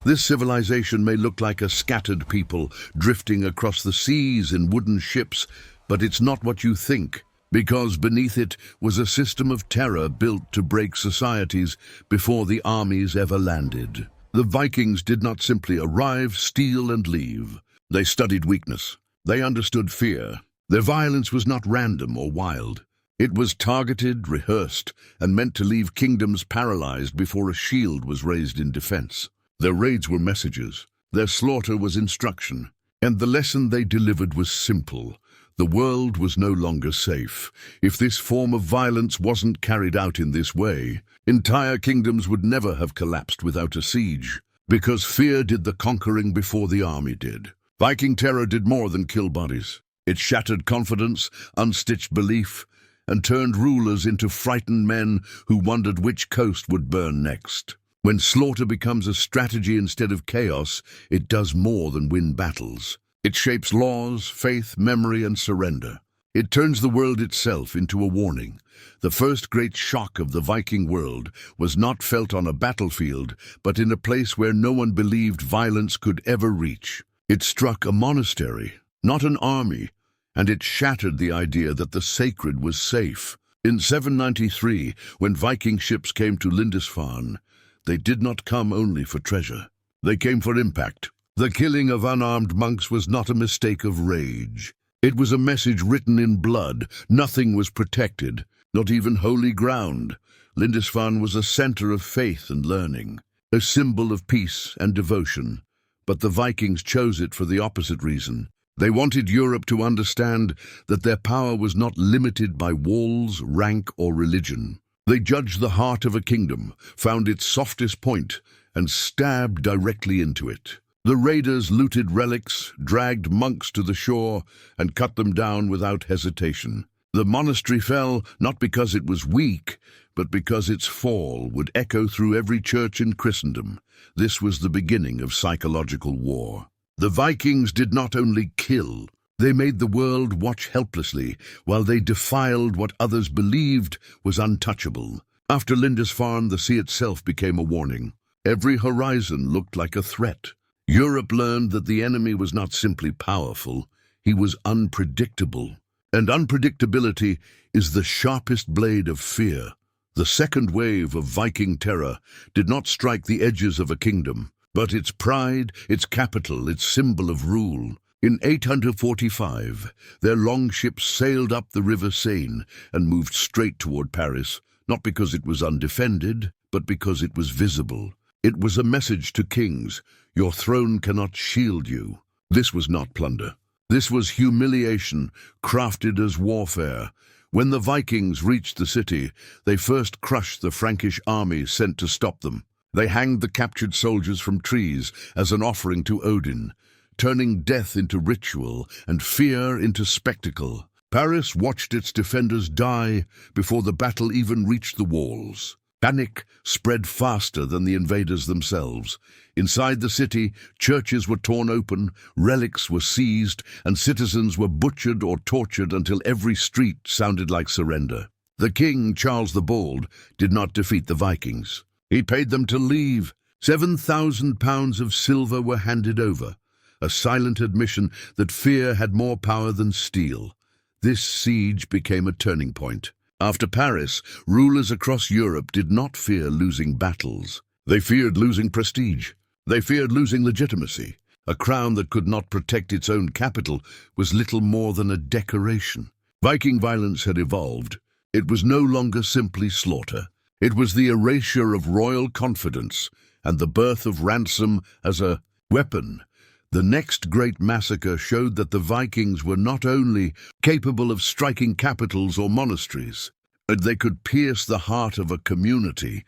This civilization may look like a scattered people drifting across the seas in wooden ships, but it's not what you think, because beneath it was a system of terror built to break societies before the armies ever landed. The Vikings did not simply arrive, steal, and leave. They studied weakness. They understood fear. Their violence was not random or wild. It was targeted, rehearsed, and meant to leave kingdoms paralyzed before a shield was raised in defense. Their raids were messages. Their slaughter was instruction. And the lesson they delivered was simple. The world was no longer safe. If this form of violence wasn't carried out in this way, entire kingdoms would never have collapsed without a siege, because fear did the conquering before the army did. Viking terror did more than kill bodies. It shattered confidence, unstitched belief, and turned rulers into frightened men who wondered which coast would burn next. When slaughter becomes a strategy instead of chaos, it does more than win battles. It shapes laws, faith, memory, and surrender. It turns the world itself into a warning. The first great shock of the Viking world was not felt on a battlefield, but in a place where no one believed violence could ever reach. It struck a monastery, not an army, and it shattered the idea that the sacred was safe. In 793, when Viking ships came to Lindisfarne, they did not come only for treasure. They came for impact. The killing of unarmed monks was not a mistake of rage. It was a message written in blood. Nothing was protected, not even holy ground. Lindisfarne was a center of faith and learning, a symbol of peace and devotion. But the Vikings chose it for the opposite reason. They wanted Europe to understand that their power was not limited by walls, rank, or religion. They judged the heart of a kingdom, found its softest point, and stabbed directly into it. The raiders looted relics, dragged monks to the shore, and cut them down without hesitation. The monastery fell not because it was weak, but because its fall would echo through every church in Christendom. This was the beginning of psychological war. The Vikings did not only kill, they made the world watch helplessly while they defiled what others believed was untouchable. After Lindisfarne, the sea itself became a warning. Every horizon looked like a threat. Europe learned that the enemy was not simply powerful, he was unpredictable. And unpredictability is the sharpest blade of fear. The second wave of Viking terror did not strike the edges of a kingdom, but its pride, its capital, its symbol of rule. In 845, their longships sailed up the river Seine and moved straight toward Paris, not because it was undefended, but because it was visible. It was a message to kings: your throne cannot shield you. This was not plunder. This was humiliation, crafted as warfare. When the Vikings reached the city, they first crushed the Frankish army sent to stop them. They hanged the captured soldiers from trees as an offering to Odin, turning death into ritual and fear into spectacle. Paris watched its defenders die before the battle even reached the walls. Panic spread faster than the invaders themselves. Inside the city, churches were torn open, relics were seized, and citizens were butchered or tortured until every street sounded like surrender. The king, Charles the Bald, did not defeat the Vikings. He paid them to leave. 7,000 pounds of silver were handed over, a silent admission that fear had more power than steel. This siege became a turning point. After Paris, rulers across Europe did not fear losing battles. They feared losing prestige. They feared losing legitimacy. A crown that could not protect its own capital was little more than a decoration. Viking violence had evolved. It was no longer simply slaughter. It was the erasure of royal confidence and the birth of ransom as a weapon. The next great massacre showed that the Vikings were not only capable of striking capitals or monasteries, but they could pierce the heart of a community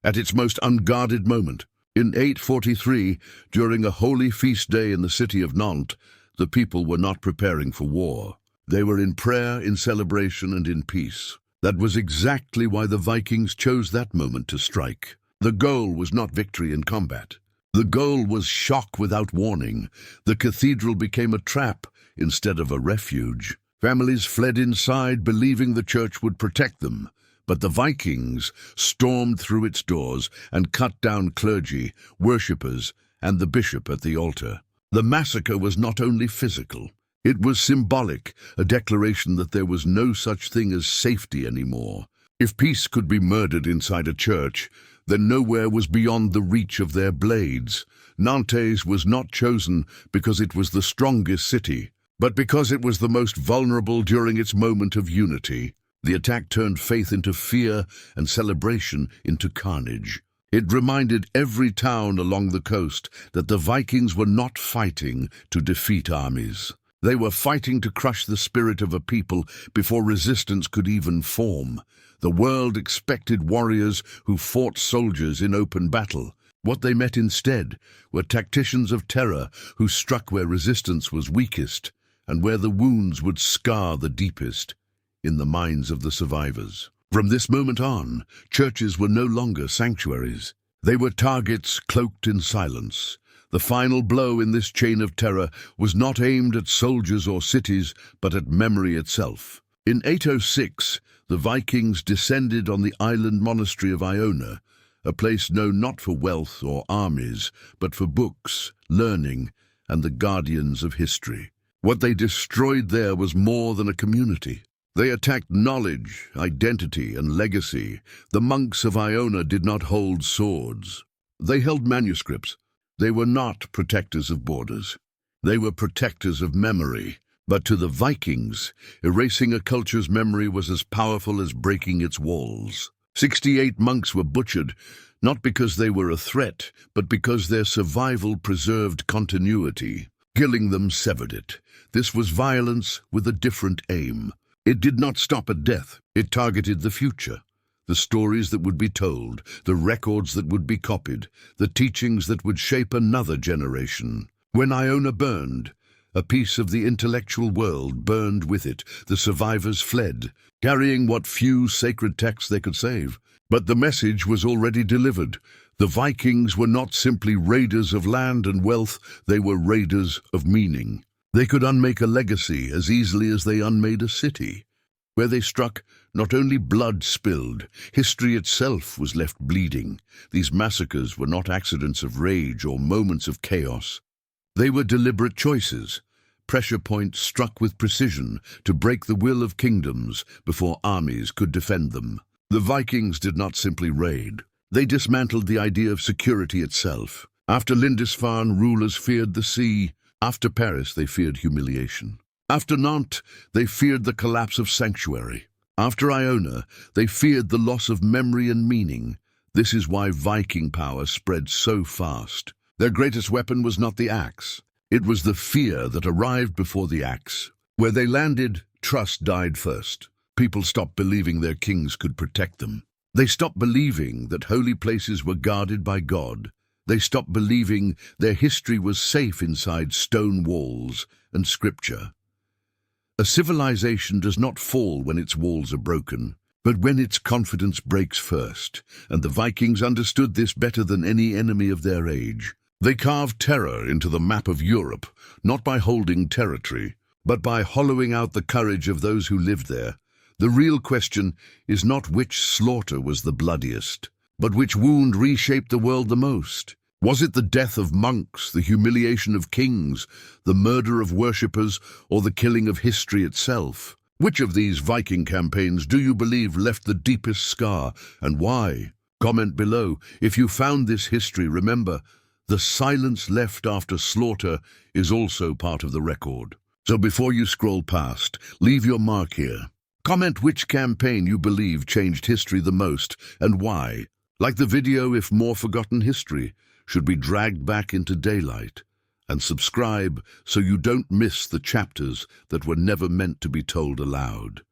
at its most unguarded moment. In 843, during a holy feast day in the city of Nantes, the people were not preparing for war. They were in prayer, in celebration, and in peace. That was exactly why the Vikings chose that moment to strike. The goal was not victory in combat. The goal was shock without warning. The cathedral became a trap instead of a refuge. Families fled inside, believing the church would protect them. But the Vikings stormed through its doors and cut down clergy, worshippers, and the bishop at the altar. The massacre was not only physical, it was symbolic, a declaration that there was no such thing as safety anymore. If peace could be murdered inside a church, then nowhere was beyond the reach of their blades. Nantes was not chosen because it was the strongest city, but because it was the most vulnerable during its moment of unity. The attack turned faith into fear and celebration into carnage. It reminded every town along the coast that the Vikings were not fighting to defeat armies. They were fighting to crush the spirit of a people before resistance could even form. The world expected warriors who fought soldiers in open battle. What they met instead were tacticians of terror who struck where resistance was weakest and where the wounds would scar the deepest in the minds of the survivors. From this moment on, churches were no longer sanctuaries. They were targets cloaked in silence. The final blow in this chain of terror was not aimed at soldiers or cities, but at memory itself. In 806, the Vikings descended on the island monastery of Iona, a place known not for wealth or armies, but for books, learning, and the guardians of history. What they destroyed there was more than a community. They attacked knowledge, identity, and legacy. The monks of Iona did not hold swords. They held manuscripts. They were not protectors of borders. They were protectors of memory. But to the Vikings, erasing a culture's memory was as powerful as breaking its walls. 68 monks were butchered, not because they were a threat, but because their survival preserved continuity. Killing them severed it. This was violence with a different aim. It did not stop at death. It targeted the future. The stories that would be told, the records that would be copied, the teachings that would shape another generation. When Iona burned, a piece of the intellectual world burned with it. The survivors fled, carrying what few sacred texts they could save. But the message was already delivered. The Vikings were not simply raiders of land and wealth, they were raiders of meaning. They could unmake a legacy as easily as they unmade a city. Where they struck, not only blood spilled, history itself was left bleeding. These massacres were not accidents of rage or moments of chaos. They were deliberate choices, pressure points struck with precision to break the will of kingdoms before armies could defend them. The Vikings did not simply raid. They dismantled the idea of security itself. After Lindisfarne, rulers feared the sea. After Paris, they feared humiliation. After Nantes, they feared the collapse of sanctuary. After Iona, they feared the loss of memory and meaning. This is why Viking power spread so fast. Their greatest weapon was not the axe. It was the fear that arrived before the axe. Where they landed, trust died first. People stopped believing their kings could protect them. They stopped believing that holy places were guarded by God. They stopped believing their history was safe inside stone walls and scripture. A civilization does not fall when its walls are broken, but when its confidence breaks first, and the Vikings understood this better than any enemy of their age. They carved terror into the map of Europe, not by holding territory, but by hollowing out the courage of those who lived there. The real question is not which slaughter was the bloodiest, but which wound reshaped the world the most. Was it the death of monks, the humiliation of kings, the murder of worshippers, or the killing of history itself? Which of these Viking campaigns do you believe left the deepest scar, and why? Comment below. If you found this history, remember, the silence left after slaughter is also part of the record. So before you scroll past, leave your mark here. Comment which campaign you believe changed history the most, and why. Like the video if more forgotten history should be dragged back into daylight. And subscribe so you don't miss the chapters that were never meant to be told aloud.